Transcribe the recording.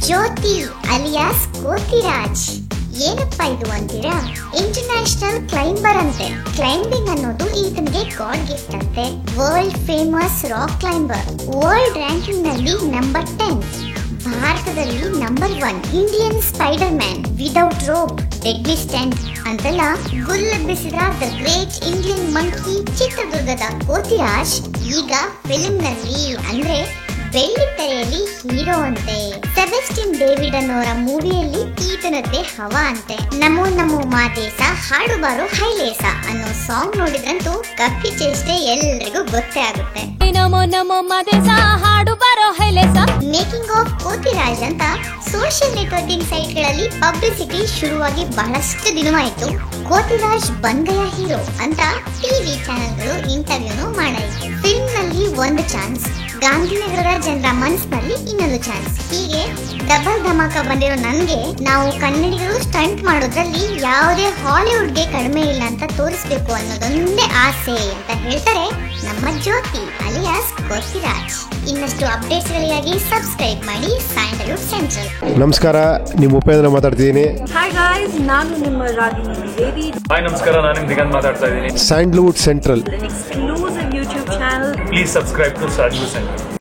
ಜ್ಯೋತಿ alias Kothiraj. ಏನಪ್ಪ ಇದು ಅಂತೀರಾ? ಇಂಟರ್ನ್ಯಾಷನಲ್ ಕ್ಲೈಂಬರ್ ಅಂತೆ. ಕ್ಲೈಂಬಿಂಗ್ ಅನ್ನೋದು ಈತನಿಗೆ ಗಾಡ್ ಗಿಫ್ಟ್ ಅಂತೆ. World famous rock climber. World ranking ನಲ್ಲಿ ನಂಬರ್ 10. ಭಾರತದಲ್ಲಿ number 1. Indian spider man without rope, deadly stent ಅಂತೆಲ್ಲ ಗುಲ್ಲೆಬ್ಬಿಸಿದ ದ ಗ್ರೇಟ್ ಇಂಡಿಯನ್ ಮಂಕಿ ಚಿತ್ರದುರ್ಗದ ಕೋತಿರಾಜ್ ಈಗ ಫಿಲ್ಮ್ ನಲ್ಲಿ ಅಂದ್ರೆ ಬೆಳ್ಳಿ ತೆರೆಯಲ್ಲಿ ಹೀರೋ ಅಂತೆ. ಸೆಬೆಸ್ಟಿನ್ ಡೇವಿಡ್ ಅನ್ನೋರ ಮೂವಿಯಲ್ಲಿ ಈತನದ್ದೇ ಹವಾ ಅಂತೆ. ನಮೋ ನಮೋ ಮಾದೇಶ ಹಾಡು ಬಾರೋ ಹೈಲೇಸ ಅನ್ನೋ ಸಾಂಗ್ ನೋಡಿದ್ರಂತೂ ಕಪ್ಪಿ ಚೇಷ್ಟೆ ಎಲ್ರಿಗೂ ಗೊತ್ತೇ ಆಗುತ್ತೆ. ನಮೋ ನಮೋ ಮಾದೇಶ ಹಾಡು ಬಾರೋ ಹೈಲೇಸ. ಮೇಕಿಂಗ್ ಆಫ್ ಕೋತಿರಾಜ್ ಅಂತ ಸೋಷಿಯಲ್ ನೆಟ್ವರ್ಕಿಂಗ್ ಸೈಟ್ ಗಳಲ್ಲಿ ಪಬ್ಲಿಸಿಟಿ ಶುರುವಾಗಿ ಬಹಳಷ್ಟು ದಿನವಾಯಿತು. ಕೋತಿರಾಜ್ ಬಂಗಯ ಹೀರೋ ಅಂತ ಟಿವಿ ಚಾನೆಲ್ಗಳು ಇಂಟರ್ವ್ಯೂನು ಮಾಡಿದೆ. ಫಿಲ್ಮ್ ನಲ್ಲಿ ಒಂದು ಚಾನ್ಸ್, ಗಾಂಧಿನಗರದ ಜನರ ಮನಸ್ಸಿನಲ್ಲಿ ಇನ್ನೊಂದು ಚಾನ್ಸ್. ಹೀಗೆ ಡಬಲ್ ಧಮಾಕ ಬಂದಿರೋ ನನ್ಗೆ ನಾವು ಕನ್ನಡಿಗರು ಸ್ಟಂಟ್ ಮಾಡೋದ್ರಲ್ಲಿ ಯಾವುದೇ ಹಾಲಿವುಡ್ಗೆ ಕಡಿಮೆ ಇಲ್ಲ ಅಂತ ತೋರಿಸ್ಬೇಕು ಅನ್ನೋದೊಂದೇ ಆಸೆ ಅಂತ ಹೇಳ್ತಾರೆ ನಮ್ಮ ಜ್ಯೋತಿ ಅಲಿಯಾಸ್ ಕೋತಿರಾಜ್. ಇನ್ನಷ್ಟು ಅಪ್ಡೇಟ್ಸ್ಗಳಿಗಾಗಿ ಸಬ್ಸ್ಕ್ರೈಬ್ ಮಾಡಿ ಸ್ಯಾಂಡಲ್ವುಡ್ ಸೆಂಟ್ರಲ್. ನಮಸ್ಕಾರ, ನಿಮ್ಮ ಉಪೇಂದ್ರ ಮಾತಾಡ್ತಿದ್ದೀನಿ. ಹಾಯ್ ಗಾಯ್ಸ್, ನಾನು ನಿಮ್ಮ ರಾಗಿಣಿ ದ್ವಿವೇದಿ. ಹಾಯ್ ನಮಸ್ಕಾರ, ನಾನು ನಿಮ್ಮ ದಿಗಂತ್ ಮಾತಾಡ್ತಾ ಇದ್ದೀನಿ. Sandalwood Central exclusive YouTube channel. Please subscribe to Sandalwood central.